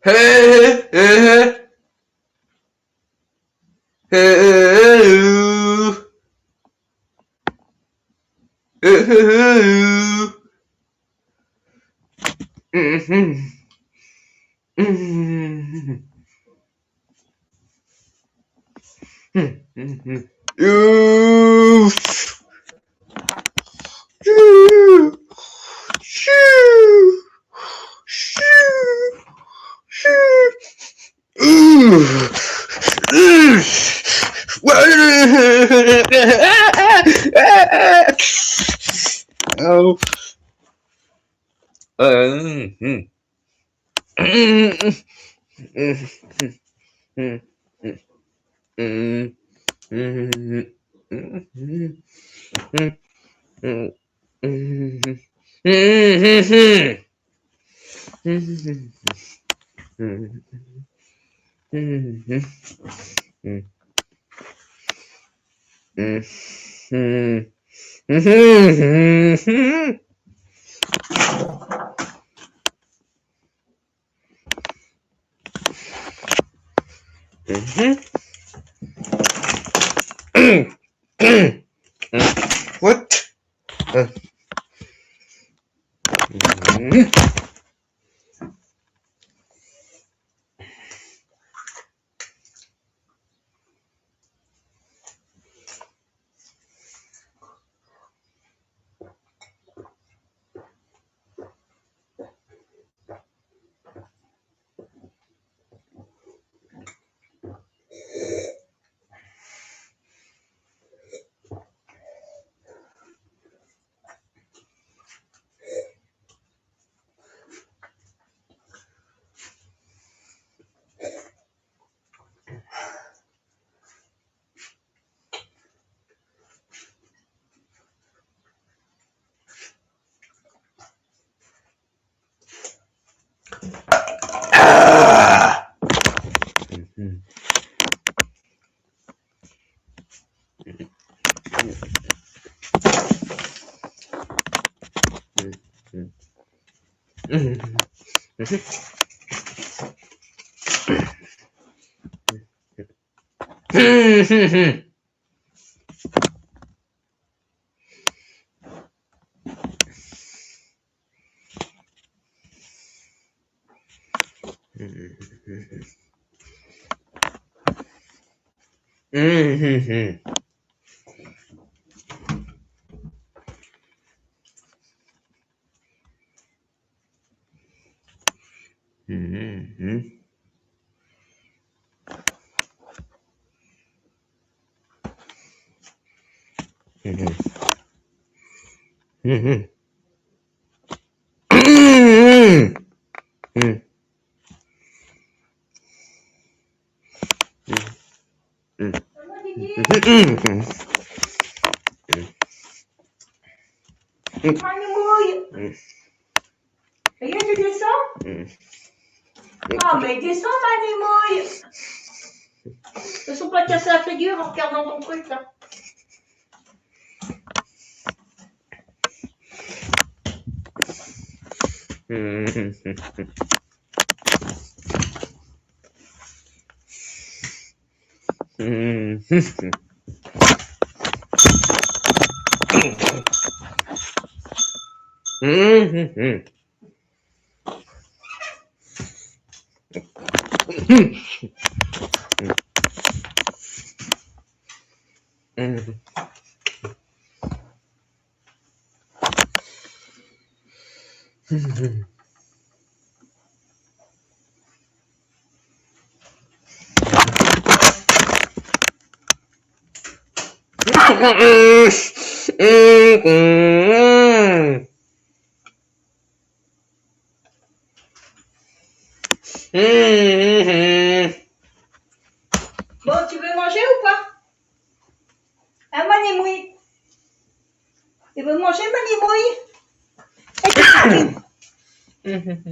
Hey, hey, hey, hey, hey, mhm, mhm, mhm. You, shoo, shoo, shoo, shoo. Ooh. Ooh. Oh. Mm, mm, mm, mm, mm, mm, mm, mm, mm, mm. Mhm. Mhm. Mhm. Mhm. Mhm. Mhm. Mhm. What? Uh, mhm. Ah. Mhm. Mhm. Mhm. Mhm. Mhm. Mhm. Mhm. Mhm. Mhm. Mhm. Animoy! Ayan, tu descends? Ah, mais descends, Animoy! Ne sont pas te casser la figure en regardant ton truc, là. Bon, tu veux manger ou pas? Hein, Manimoui? Tu veux manger, Manimoui?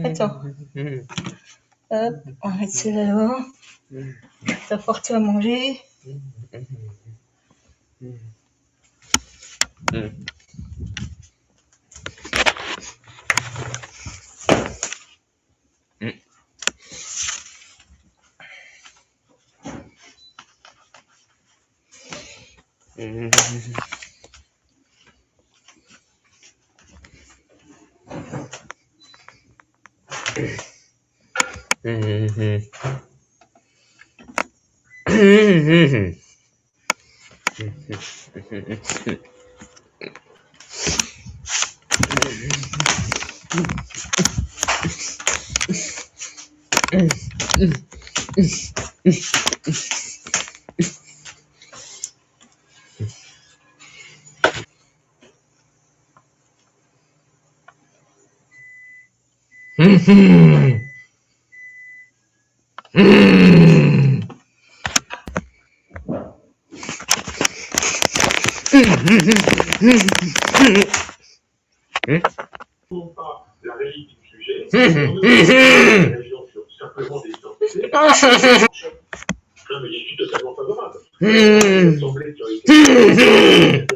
Attends. Hop, on va mettre ça là-bas. Ça va pouvoir tu vas manger. Pas la réalité du sujet, la région sur simplement des identités. Mais je suis totalement favorable. L'Assemblée qui a été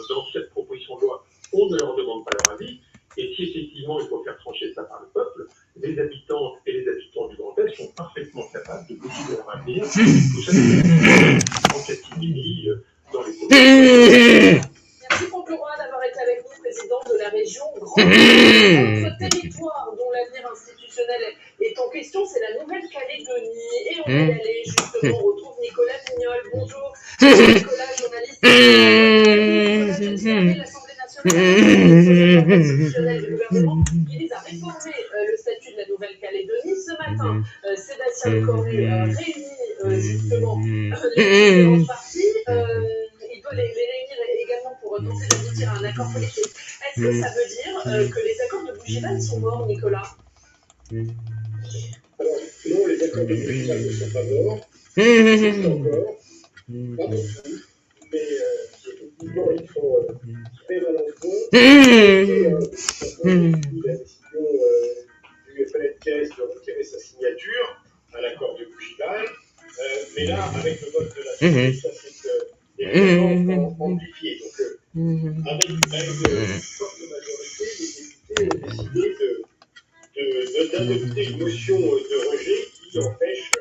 dans cette proposition de loi, on ne leur demande pas leur avis. Et si effectivement il faut faire trancher ça par le peuple, les habitants et les habitants du Grand Est sont parfaitement capables de décider leur avenir. Tout ça, c'est en catimini dans les communes. Merci Franck Leroy d'avoir été avec nous, président de la région Grand Est. Notre territoire dont l'avenir institutionnel est en question, c'est la Nouvelle-Calédonie. Et on va y aller justement, on retrouve Nicolas Pignol. Bonjour Nicolas, journaliste. Nicolas, l'Assemblée nationale institutionnelle du gouvernement qui vise à réformer le statut de la Nouvelle-Calédonie. Ce matin, Sébastien Lecornu réunit justement les différentes parties. Il veut les réunir également pour tenter d'aboutir à un accord politique. Est-ce que ça veut dire que les accords de Bougival sont morts, Nicolas? Alors, non, les accords de Bougival ne sont pas morts. Ils existent encore. Pas non plus. Mais effectivement, ils sont très mal en point. La décision du FLNKS de retirer sa signature à l'accord de Bougival. Mais là, avec le vote de l'Assemblée, ça c'est évidemment amplifié. Donc, avec une forte majorité, les députés ont décidé d'adopter une motion de rejet qui empêche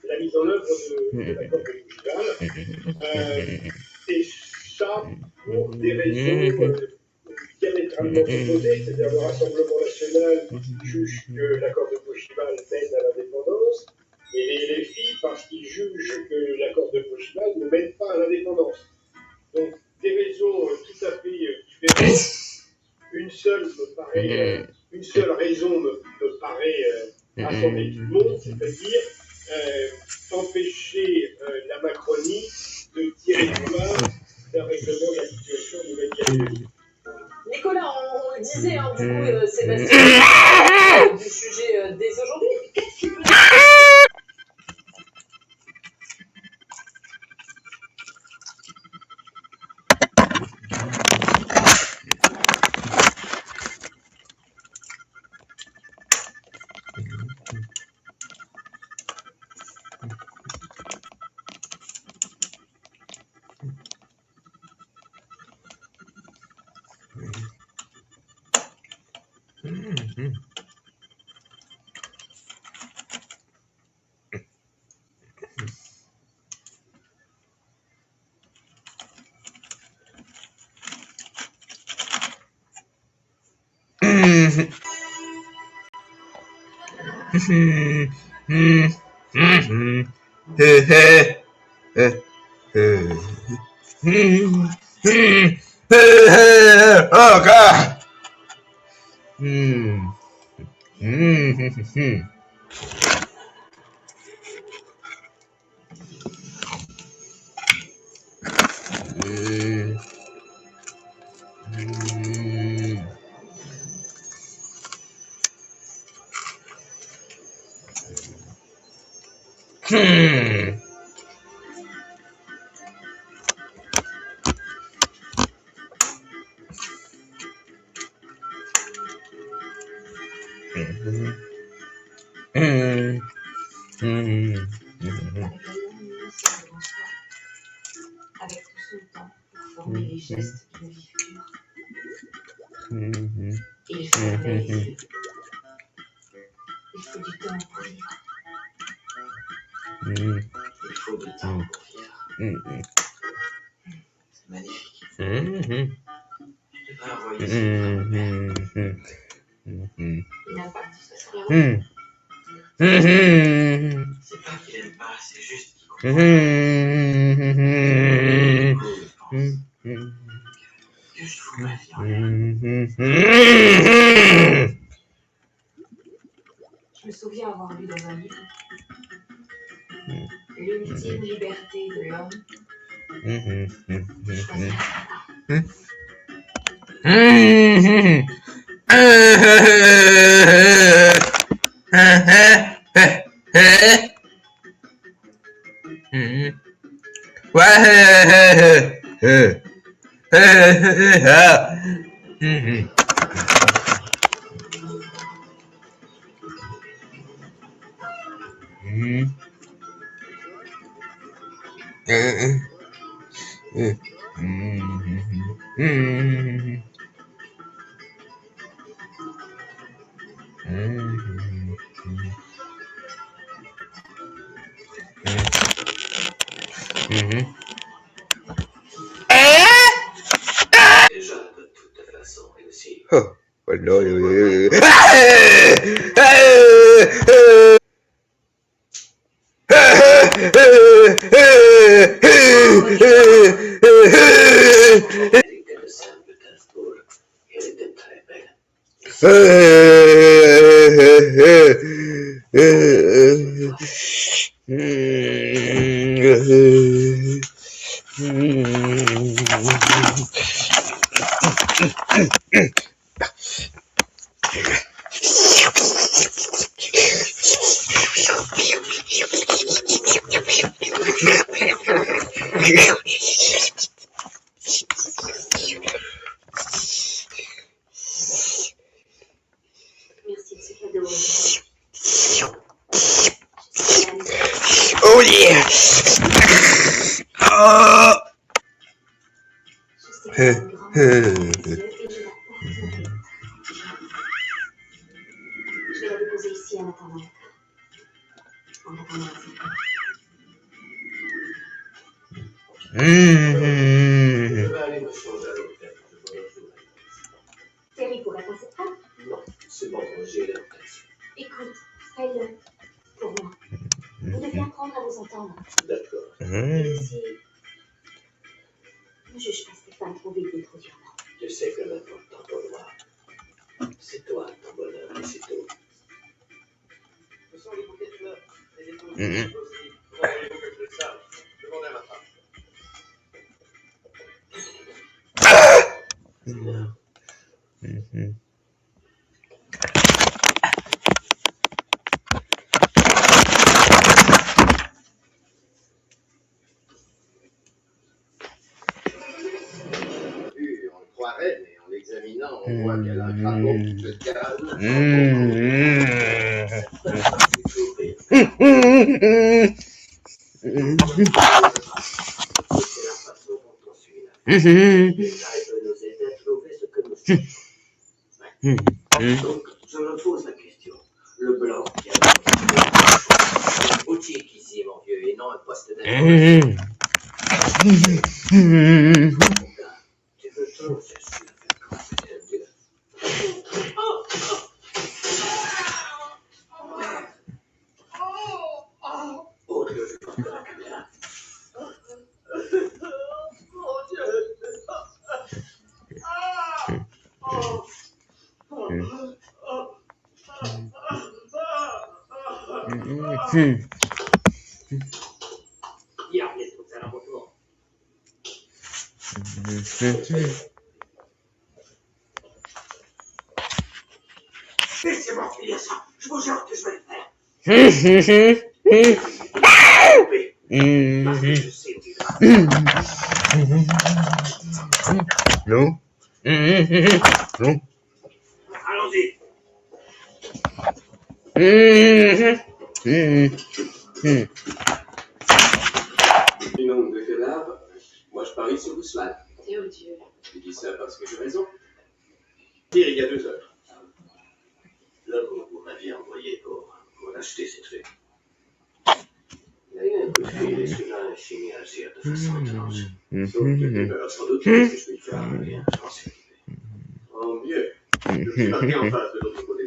la mise en œuvre de l'accord de Bougival. Et ça, pour des raisons diamétralement opposées, c'est-à-dire le Rassemblement national qui juge que l'accord de Bougival mène à l'indépendance, et les LFI parce qu'ils jugent que l'accord de Bougival ne mène pas à l'indépendance. Donc, des raisons tout à fait différentes. Une seule raison me paraît rassembler tout le monde, c'est-à-dire empêcher la Macronie de tirer du bas d'un règlement de la situation de Nouvelle-Calédonie. Nicolas, on le disait, du coup, Sébastien, du sujet dès aujourd'hui. Qu'est-ce qu'il peut dire? Oh God. Avec tout son temps pour former les gestes d'une vie pure. Il fermait les yeux. Il faut du temps pour vivre. Il faut du temps pour vivre. C'est magnifique. Je devrais envoyer ça. Il n'a pas de C'est pas qu'il aime pas, c'est juste qu'il comprend pas. Que je fous ma vie en l'air. Je me souviens avoir lu dans un livre l'ultime liberté de l'homme. Choisir Déjà, de toute façon, et aussi. Elle était de Saint-Pétersbourg, elle était très belle. merci de ce cadeau. Oh yeah! Oh! Je sais que c'est une grande et je vais la déposer ici en attendant. En attendant la fin. Je vais aller me changer à l'hôtel. Je vais retourner. Terry pourrait passer pas. Non, c'est bon, j'ai l'intention. Écoute, fais-le pour moi. Vous devez apprendre à vous entendre. D'accord. Et aussi, ne juge pas Stéphane trop vite et trop durement. Je sais que l'important pour moi, c'est toi, ton bonheur, et c'est tout. Ce sont les bouquets de fleurs. Les épouses aussi. Vous avez beaucoup de ça. Demandez à ma femme. On le croirait, mais en l'examinant, on voit qu'elle a un crapaud qui se calme. C'est la façon dont on suit la vie. Déjà, elle peut nous aider à trouver ce que nous cherchons. Donc, je me pose la question. Le blanc qui a une boutique ici, mon vieux, et non un poste d'information. Tu veux tout, je suis la faire Dieu. Oh Dieu, je porte la caméra. Il a bientôt faire un retour. Laissez-moi filer ça. Je vous jure que je vais le faire. Parce que je sais où il va. Non. Non. Allons-y. Du nombre de cadavres, moi je parie sur Guzman. C'est odieux. Je dis ça parce que j'ai raison. Dire il y a 2 heures. L'homme que vous m'aviez envoyé pour acheter ces trucs. Il a eu un coup de fil et celui-là s'est mis à agir de façon étrange. Sauf que sans doute, qu'est-ce que je peux y faire? Bien, je m'en suis occupé. Oh mieux. Je suis marqué en face de l'autre côté.